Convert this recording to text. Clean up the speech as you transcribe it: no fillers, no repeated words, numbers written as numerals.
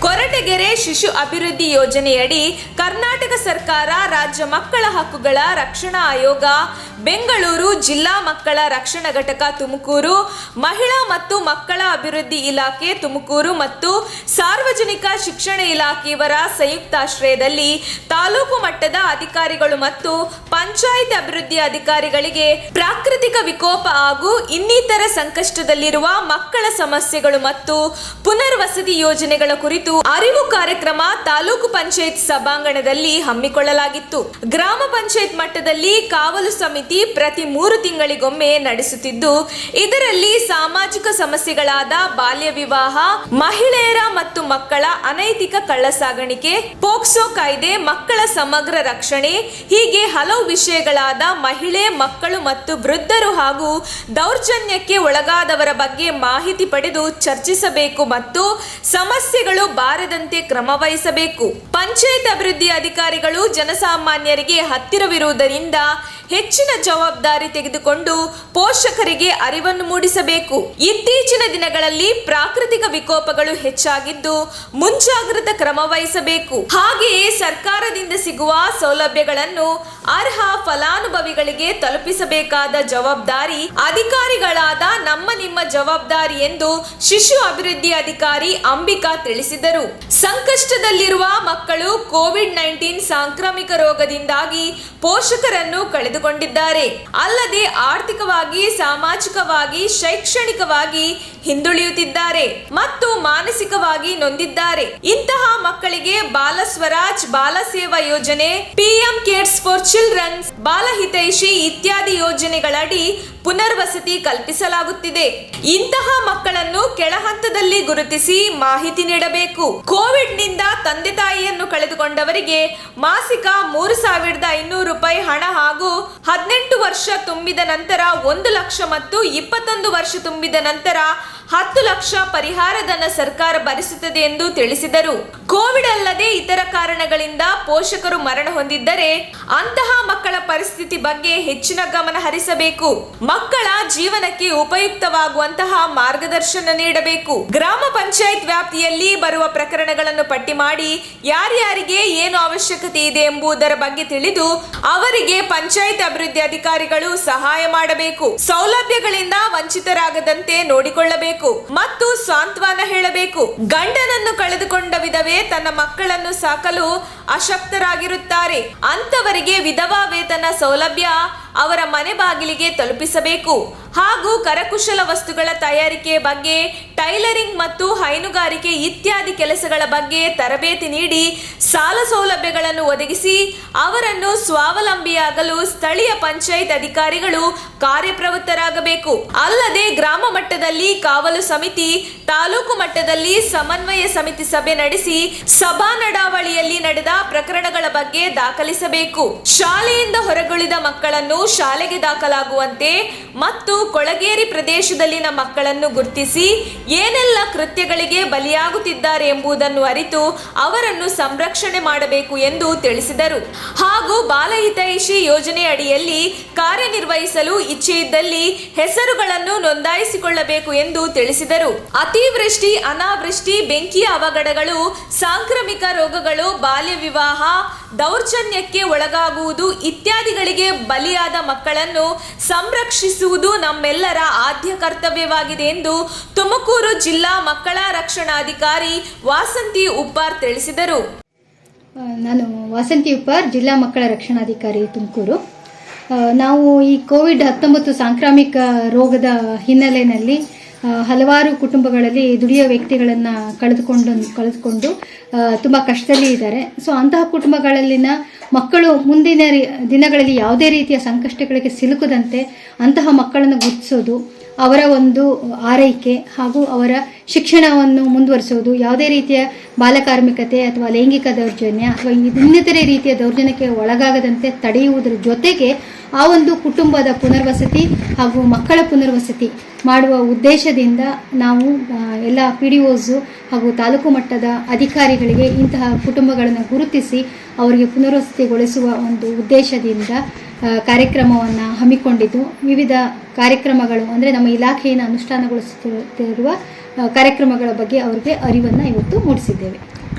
ಕೊರಟಗೆರೆ ಶಿಶು ಅಭಿವೃದ್ಧಿ ಯೋಜನೆಯಡಿ ಕರ್ನಾಟಕ ಸರ್ಕಾರ, ರಾಜ್ಯ ಮಕ್ಕಳ ಹಕ್ಕುಗಳ ರಕ್ಷಣಾ ಆಯೋಗ, ಬೆಂಗಳೂರು ಜಿಲ್ಲಾ ಮಕ್ಕಳ ರಕ್ಷಣಾ ಘಟಕ ತುಮಕೂರು, ಮಹಿಳಾ ಮತ್ತು ಮಕ್ಕಳ ಅಭಿವೃದ್ಧಿ ಇಲಾಖೆ ತುಮಕೂರು ಮತ್ತು ಸಾರ್ವಜನಿಕ ಶಿಕ್ಷಣ ಇಲಾಖೆಯವರ ಸಂಯುಕ್ತಾಶ್ರಯದಲ್ಲಿ ತಾಲೂಕು ಮಟ್ಟದ ಅಧಿಕಾರಿಗಳು ಮತ್ತು ಪಂಚಾಯತ್ ಅಭಿವೃದ್ಧಿ ಅಧಿಕಾರಿಗಳಿಗೆ ಪ್ರಾಕೃತಿಕ ವಿಕೋಪ ಹಾಗೂ ಇನ್ನಿತರ ಸಂಕಷ್ಟದಲ್ಲಿರುವ ಮಕ್ಕಳ ಸಮಸ್ಯೆಗಳು ಮತ್ತು ಪುನರ್ವಸತಿ ಯೋಜನೆಗಳ ಕುರಿತು ಅರಿವು ಕಾರ್ಯಕ್ರಮ ತಾಲೂಕು ಪಂಚಾಯತ್ ಸಭಾಂಗಣದಲ್ಲಿ ಹಮ್ಮಿಕೊಳ್ಳಲಾಗಿತ್ತು. ಗ್ರಾಮ ಪಂಚಾಯತ್ ಮಟ್ಟದಲ್ಲಿ ಕಾವಲು ಸಮಿತಿ ಪ್ರತಿ 3 ತಿಂಗಳಿಗೊಮ್ಮೆ ನಡೆಸುತ್ತಿದ್ದು, ಇದರಲ್ಲಿ ಸಾಮಾಜಿಕ ಸಮಸ್ಯೆಗಳಾದ ಬಾಲ್ಯ ವಿವಾಹ, ಮಹಿಳೆಯರ ಮತ್ತು ಮಕ್ಕಳ ಅನೈತಿಕ ಕಳ್ಳಸಾಗಣಿಕೆ, ಪೋಕ್ಸೋ ಕಾಯ್ದೆ, ಮಕ್ಕಳ ಸಮಗ್ರ ರಕ್ಷಣೆ ಹೀಗೆ ಹಲವು ವಿಷಯಗಳಾದ ಮಹಿಳೆ, ಮಕ್ಕಳು ಮತ್ತು ವೃದ್ಧರು ಹಾಗೂ ದೌರ್ಜನ್ಯಕ್ಕೆ ಒಳಗಾದವರ ಬಗ್ಗೆ ಮಾಹಿತಿ ಪಡೆದು ಚರ್ಚಿಸಬೇಕು ಮತ್ತು ಸಮಸ್ಯೆಗಳು ಬಾರದಂತೆ ಕ್ರಮ ವಹಿಸಬೇಕು. ಪಂಚಾಯತ್ ಅಭಿವೃದ್ಧಿ ಅಧಿಕಾರಿಗಳು ಜನಸಾಮಾನ್ಯರಿಗೆ ಹತ್ತಿರವಿರುವುದರಿಂದ ಹೆಚ್ಚಿನ ಜವಾಬ್ದಾರಿ ತೆಗೆದುಕೊಂಡು ಪೋಷಕರಿಗೆ ಅರಿವನ್ನು ಮೂಡಿಸಬೇಕು. ಇತ್ತೀಚಿನ ದಿನಗಳಲ್ಲಿ ಪ್ರಾಕೃತಿಕ ವಿಕೋಪಗಳು ಹೆಚ್ಚಾಗಿದ್ದು ಮುಂಜಾಗ್ರತಾ ಕ್ರಮ ವಹಿಸಬೇಕು. ಹಾಗೆಯೇ ಸರ್ಕಾರದಿಂದ ಸಿಗುವ ಸೌಲಭ್ಯಗಳನ್ನು ಅರ್ಹ ಫಲಾನುಭವಿಗಳಿಗೆ ತಲುಪಿಸಬೇಕಾದ ಜವಾಬ್ದಾರಿ ಅಧಿಕಾರಿಗಳಾದ ನಿಮ್ಮ ಜವಾಬ್ದಾರಿ ಎಂದು ಶಿಶು ಅಭಿವೃದ್ಧಿ ಅಧಿಕಾರಿ ಅಂಬಿಕಾ ತಿಳಿಸಿದರು. ಸಂಕಷ್ಟದಲ್ಲಿರುವ ಮಕ್ಕಳು ಕೋವಿಡ್-19 ಸಾಂಕ್ರಾಮಿಕ ರೋಗದಿಂದಾಗಿ ಪೋಷಕರನ್ನು ಕಳೆದುಕೊಂಡಿದ್ದಾರೆ. ಅಲ್ಲದೆ ಆರ್ಥಿಕವಾಗಿ, ಸಾಮಾಜಿಕವಾಗಿ, ಶೈಕ್ಷಣಿಕವಾಗಿ ಹಿಂದುಳಿಯುತ್ತಿದ್ದಾರೆ ಮತ್ತು ಮಾನಸಿಕವಾಗಿ ನೊಂದಿದ್ದಾರೆ. ಇಂತಹ ಮಕ್ಕಳಿಗೆ ಬಾಲ ಸ್ವರಾಜ್, ಬಾಲ ಸೇವಾ ಯೋಜನೆ, ಪಿಎಂ ಕೇರ್ಸ್ ಫಾರ್ ಚಿಲ್ಡ್ರನ್ಸ್, ಬಾಲ ಹಿತೈಷಿ ಇತ್ಯಾದಿ ಯೋಜನೆಗಳಡಿ ಪುನರ್ವಸತಿ ಕಲ್ಪಿಸಲಾಗುತ್ತಿದೆ. ಇಂತಹ ಮಕ್ಕಳನ್ನು ಕೆಳ ಹಂತದಲ್ಲಿ ಗುರುತಿಸಿ ಮಾಹಿತಿ ನೀಡಬೇಕು. ಕೋವಿಡ್ ನಿಂದ ತಂದೆ ತಾಯಿಯನ್ನು ಕಳೆದುಕೊಂಡವರಿಗೆ ಮಾಸಿಕ 3,500 ರೂಪಾಯಿ ಹಣ ಹಾಗೂ 18 ವರ್ಷ ತುಂಬಿದ ನಂತರ 1 ಲಕ್ಷ ಮತ್ತು 21 ವರ್ಷ ತುಂಬಿದ ನಂತರ 10 ಲಕ್ಷ ಪರಿಹಾರ ಧನ ಸರ್ಕಾರ ಭರಿಸುತ್ತದೆ ಎಂದು ತಿಳಿಸಿದರು. ಕೋವಿಡ್ ಅಲ್ಲದೆ ಇತರ ಕಾರಣಗಳಿಂದ ಪೋಷಕರು ಮರಣ ಹೊಂದಿದ್ದರೆ ಅಂತಹ ಮಕ್ಕಳ ಪರಿಸ್ಥಿತಿ ಬಗ್ಗೆ ಹೆಚ್ಚಿನ ಗಮನ ಹರಿಸಬೇಕು. ಮಕ್ಕಳ ಜೀವನಕ್ಕೆ ಉಪಯುಕ್ತವಾಗುವಂತಹ ಮಾರ್ಗದರ್ಶನ ನೀಡಬೇಕು. ಗ್ರಾಮ ಪಂಚಾಯತ್ ವ್ಯಾಪ್ತಿಯಲ್ಲಿ ಬರುವ ಪ್ರಕರಣಗಳನ್ನು ಪಟ್ಟಿ ಮಾಡಿ ಯಾರ್ಯಾರಿಗೆ ಏನು ಅವಶ್ಯಕತೆ ಇದೆ ಎಂಬುದರ ಬಗ್ಗೆ ತಿಳಿದು ಅವರಿಗೆ ಪಂಚಾಯತ್ ಅಭಿವೃದ್ಧಿ ಅಧಿಕಾರಿಗಳು ಸಹಾಯ ಮಾಡಬೇಕು. ಸೌಲಭ್ಯಗಳಿಂದ ವಂಚಿತರಾಗದಂತೆ ನೋಡಿಕೊಳ್ಳಬೇಕು ಮತ್ತು ಸಾಂತ್ವನ ಹೇಳಬೇಕು. ಗಂಡನನ್ನು ಕಳೆದುಕೊಂಡ ವಿಧವೆ ತನ್ನ ಮಕ್ಕಳನ್ನು ಸಾಕಲು ಅಶಕ್ತರಾಗಿರುತ್ತಾರೆ. ಅಂತವರಿಗೆ ವಿಧವಾ ವೇತನ ಸೌಲಭ್ಯ ಅವರ ಮನೆ ಬಾಗಿಲಿಗೆ ತಲುಪಿಸಬೇಕು ಹಾಗೂ ಕರಕುಶಲ ವಸ್ತುಗಳ ತಯಾರಿಕೆ ಬಗ್ಗೆ, ಟೈಲರಿಂಗ್ ಮತ್ತು ಹೈನುಗಾರಿಕೆ ಇತ್ಯಾದಿ ಕೆಲಸಗಳ ಬಗ್ಗೆ ತರಬೇತಿ ನೀಡಿ ಸಾಲ ಸೌಲಭ್ಯಗಳನ್ನು ಒದಗಿಸಿ ಅವರನ್ನು ಸ್ವಾವಲಂಬಿಯಾಗಲು ಸ್ಥಳೀಯ ಪಂಚಾಯತ್ ಅಧಿಕಾರಿಗಳು ಕಾರ್ಯಪ್ರವೃತ್ತರಾಗಬೇಕು. ಅಲ್ಲದೆ ಗ್ರಾಮ ಮಟ್ಟದಲ್ಲಿ ಕಾವಲು ಸಮಿತಿ, ತಾಲೂಕು ಮಟ್ಟದಲ್ಲಿ ಸಮನ್ವಯ ಸಮಿತಿ ಸಭೆ ನಡೆಸಿ ಸಭಾ ನಡಾವಳಿಯಲ್ಲಿ ನಡೆದ ಪ್ರಕರಣಗಳ ಬಗ್ಗೆ ದಾಖಲಿಸಬೇಕು. ಶಾಲೆಯಿಂದ ಹೊರಗುಳಿದ ಮಕ್ಕಳನ್ನು ಶಾಲೆಗೆ ದಾಖಲಾಗುವಂತೆ ಮತ್ತು ಕೊಳಗೇರಿ ಪ್ರದೇಶದಲ್ಲಿನ ಮಕ್ಕಳನ್ನು ಗುರುತಿಸಿ ಏನೆಲ್ಲ ಕೃತ್ಯಗಳಿಗೆ ಬಲಿಯಾಗುತ್ತಿದ್ದಾರೆ ಎಂಬುದನ್ನು ಅರಿತು ಅವರನ್ನು ಸಂರಕ್ಷಣೆ ಮಾಡಬೇಕು ಎಂದು ತಿಳಿಸಿದರು. ಹಾಗೂ ಬಾಲಹಿತೈಷಿ ಯೋಜನೆ ಅಡಿಯಲ್ಲಿ ಕಾರ್ಯನಿರ್ವಹಿಸಲು ಇಚ್ಛೆಯಿದ್ದಲ್ಲಿ ಹೆಸರುಗಳನ್ನು ನೋಂದಾಯಿಸಿಕೊಳ್ಳಬೇಕು ಎಂದು ತಿಳಿಸಿದರು. ಅತಿವೃಷ್ಟಿ, ಅನಾವೃಷ್ಟಿ, ಬೆಂಕಿಯ ಅವಘಡಗಳು, ಸಾಂಕ್ರಾಮಿಕ ರೋಗಗಳು, ಬಾಲ್ಯ ವಿವಾಹ, ದೌರ್ಜನ್ಯಕ್ಕೆ ಒಳಗಾಗುವುದು ಇತ್ಯಾದಿಗಳಿಗೆ ಬಲಿಯಾದ ಮಕ್ಕಳನ್ನು ಸಂರಕ್ಷಿಸುವುದು ನಮ್ಮೆಲ್ಲರ ಆದ್ಯ ಕರ್ತವ್ಯವಾಗಿದೆ ಎಂದು ತುಮಕೂರು ಜಿಲ್ಲಾ ಮಕ್ಕಳ ರಕ್ಷಣಾಧಿಕಾರಿ ವಾಸಂತಿ ಉಪ್ಪಾರ್ ತಿಳಿಸಿದರು. ನಾನು ವಾಸಂತಿ ಉಪ್ಪಾರ್, ಜಿಲ್ಲಾ ಮಕ್ಕಳ ರಕ್ಷಣಾಧಿಕಾರಿ ತುಮಕೂರು. ನಾವು ಈ ಕೋವಿಡ್-19 ಸಾಂಕ್ರಾಮಿಕ ರೋಗದ ಹಿನ್ನೆಲೆಯಲ್ಲಿ ಹಲವಾರು ಕುಟುಂಬಗಳಲ್ಲಿ ದುಡಿಯೋ ವ್ಯಕ್ತಿಗಳನ್ನು ಕಳೆದುಕೊಂಡು ತುಂಬ ಕಷ್ಟದಲ್ಲಿ ಇದ್ದಾರೆ. ಸೊ ಅಂತಹ ಕುಟುಂಬಗಳಲ್ಲಿನ ಮಕ್ಕಳು ಮುಂದಿನ ದಿನಗಳಲ್ಲಿ ಯಾವುದೇ ರೀತಿಯ ಸಂಕಷ್ಟಗಳಿಗೆ ಸಿಲುಕದಂತೆ ಅಂತಹ ಮಕ್ಕಳನ್ನು ಗುರುತಿಸೋದು, ಅವರ ಒಂದು ಆರೈಕೆ ಹಾಗೂ ಅವರ ಶಿಕ್ಷಣವನ್ನು ಮುಂದುವರಿಸೋದು, ಯಾವುದೇ ರೀತಿಯ ಬಾಲಕಾರ್ಮಿಕತೆ ಅಥವಾ ಲೈಂಗಿಕ ದೌರ್ಜನ್ಯ ಅಥವಾ ಇನ್ನಿತರೆ ರೀತಿಯ ದೌರ್ಜನ್ಯಕ್ಕೆ ಒಳಗಾಗದಂತೆ ತಡೆಯುವುದರ ಜೊತೆಗೆ ಆ ಒಂದು ಕುಟುಂಬದ ಪುನರ್ವಸತಿ ಹಾಗೂ ಮಕ್ಕಳ ಪುನರ್ವಸತಿ ಮಾಡುವ ಉದ್ದೇಶದಿಂದ ನಾವು ಎಲ್ಲ PDOs ಹಾಗೂ ತಾಲೂಕು ಮಟ್ಟದ ಅಧಿಕಾರಿಗಳಿಗೆ ಇಂತಹ ಕುಟುಂಬಗಳನ್ನು ಗುರುತಿಸಿ ಅವರಿಗೆ ಪುನರ್ವಸತಿಗೊಳಿಸುವ ಒಂದು ಉದ್ದೇಶದಿಂದ ಕಾರ್ಯಕ್ರಮವನ್ನು ಹಮ್ಮಿಕೊಂಡಿದ್ದು, ವಿವಿಧ ಕಾರ್ಯಕ್ರಮಗಳು ಅಂದರೆ ನಮ್ಮ ಇಲಾಖೆಯನ್ನು ಅನುಷ್ಠಾನಗೊಳಿಸುತ್ತಿರುವ ಕಾರ್ಯಕ್ರಮಗಳ ಬಗ್ಗೆ ಅವರಿಗೆ ಅರಿವನ್ನು ಇವತ್ತು ಮೂಡಿಸಿದ್ದೇವೆ.